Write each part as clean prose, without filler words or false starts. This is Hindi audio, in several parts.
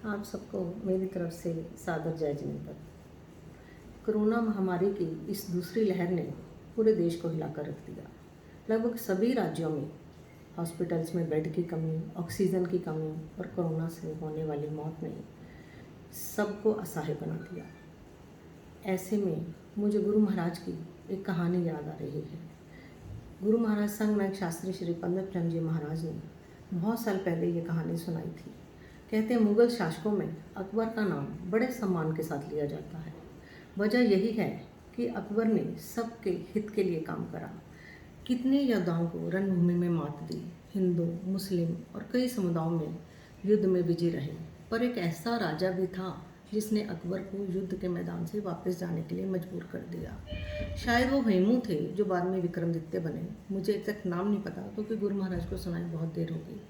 आप सबको मेरी तरफ से सादर जय जिनेंद्र। कोरोना महामारी की इस दूसरी लहर ने पूरे देश को हिलाकर रख दिया। लगभग सभी राज्यों में हॉस्पिटल्स में बेड की कमी, ऑक्सीजन की कमी और कोरोना से होने वाली मौत ने सबको असहाय बना दिया। ऐसे में मुझे गुरु महाराज की एक कहानी याद आ रही है। गुरु महाराज संघनायक शास्त्री श्री पंडित प्रेम जी महाराज ने बहुत साल पहले ये कहानी सुनाई थी। कहते हैं मुग़ल शासकों में अकबर का नाम बड़े सम्मान के साथ लिया जाता है। वजह यही है कि अकबर ने सबके हित के लिए काम करा। कितने योद्धाओं को रणभूमि में मात दी। हिंदू, मुस्लिम और कई समुदायों में युद्ध में विजयी रहे। पर एक ऐसा राजा भी था जिसने अकबर को युद्ध के मैदान से वापस जाने के लिए मजबूर कर दिया। शायद वो हेमू थे जो बाद में विक्रमादित्य बने। मुझे एग्जैक्ट नाम नहीं पता क्योंकि गुरु महाराज को सुनाए बहुत देर हो गई।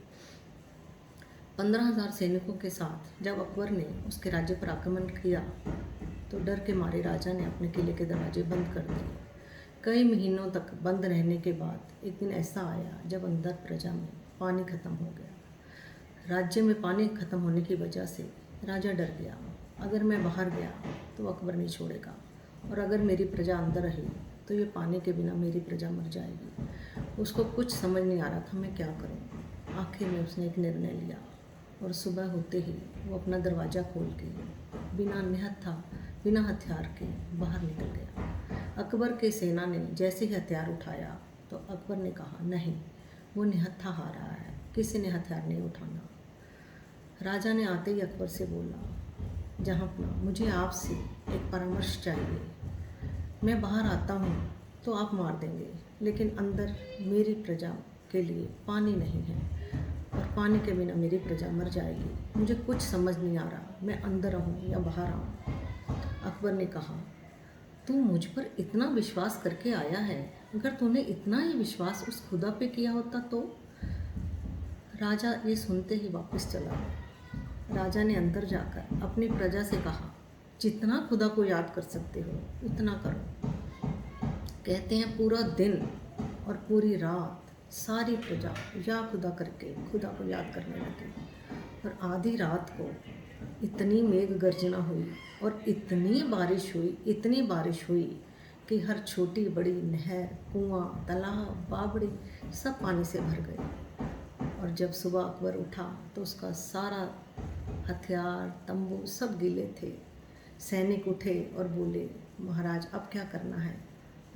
15,000 सैनिकों के साथ जब अकबर ने उसके राज्य पर आक्रमण किया तो डर के मारे राजा ने अपने किले के दरवाजे बंद कर दिए। कई महीनों तक बंद रहने के बाद एक दिन ऐसा आया जब अंदर प्रजा में पानी खत्म हो गया। राज्य में पानी खत्म होने की वजह से राजा डर गया। अगर मैं बाहर गया तो अकबर नहीं छोड़ेगा और अगर मेरी प्रजा अंदर रही तो ये पानी के बिना मेरी प्रजा मर जाएगी। उसको कुछ समझ नहीं आ रहा था मैं क्या करूं। आखिर में उसने एक निर्णय लिया और सुबह होते ही वो अपना दरवाज़ा खोल के बिना हथियार के बाहर निकल गया। अकबर के सेना ने जैसे ही हथियार उठाया तो अकबर ने कहा नहीं, वो निहत्था हार रहा है, किसी ने हथियार नहीं उठाना। राजा ने आते ही अकबर से बोला, जहाँपना मुझे आपसे एक परामर्श चाहिए। मैं बाहर आता हूँ तो आप मार देंगे, लेकिन अंदर मेरी प्रजा के लिए पानी नहीं है और पानी के बिना मेरी प्रजा मर जाएगी। मुझे कुछ समझ नहीं आ रहा मैं अंदर रहूँ या बाहर आऊँ। अकबर ने कहा, तू मुझ पर इतना विश्वास करके आया है, अगर तूने इतना ही विश्वास उस खुदा पे किया होता तो। राजा ये सुनते ही वापस चला गया। राजा ने अंदर जाकर अपनी प्रजा से कहा, जितना खुदा को याद कर सकते हो उतना करो। कहते हैं पूरा दिन और पूरी रात सारी प्रजा या खुदा करके खुदा को याद करने लगी। और आधी रात को इतनी मेघ गर्जना हुई और इतनी बारिश हुई कि हर छोटी बड़ी नहर, कुआं, तालाब, बावड़ी सब पानी से भर गए। और जब सुबह अकबर उठा तो उसका सारा हथियार, तंबू सब गीले थे। सैनिक उठे और बोले, महाराज अब क्या करना है।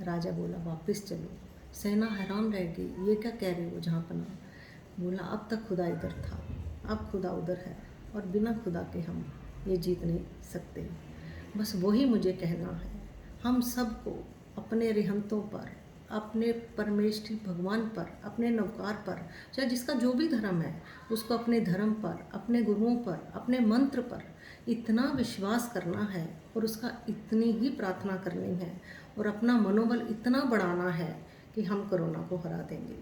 राजा बोला, वापस चलो। सेना हैरान रह गई, ये क्या कह रहे हो जहाँपना। बोला, अब तक खुदा इधर था, अब खुदा उधर है और बिना खुदा के हम ये जीत नहीं सकते। बस वही मुझे कहना है, हम सबको अपने रिहंतों पर, अपने परमेष्ठी भगवान पर, अपने नवकार पर, चाहे जिसका जो भी धर्म है उसको अपने धर्म पर, अपने गुरुओं पर, अपने मंत्र पर इतना विश्वास करना है और उसका इतनी ही प्रार्थना करनी है और अपना मनोबल इतना बढ़ाना है कि हम कोरोना को हरा देंगे।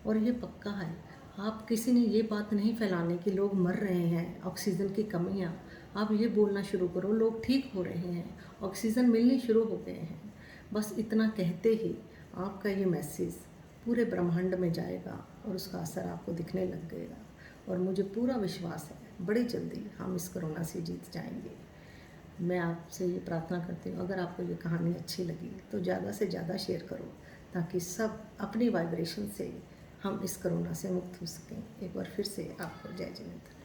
और ये पक्का है। आप किसी ने ये बात नहीं फैलाने कि लोग मर रहे हैं, ऑक्सीजन की कमियाँ। आप ये बोलना शुरू करो, लोग ठीक हो रहे हैं, ऑक्सीजन मिलनी शुरू हो गए हैं। बस इतना कहते ही आपका ये मैसेज पूरे ब्रह्मांड में जाएगा और उसका असर आपको दिखने लग गएगा। और मुझे पूरा विश्वास है बड़ी जल्दी हम इस कोरोना से जीत जाएंगे। मैं आपसे ये प्रार्थना करती हूँ, अगर आपको ये कहानी अच्छी लगी तो ज़्यादा से ज़्यादा शेयर करो ताकि सब अपनी वाइब्रेशन से हम इस कोरोना से मुक्त हो सकें। एक बार फिर से आपको जय जिनेंद्र।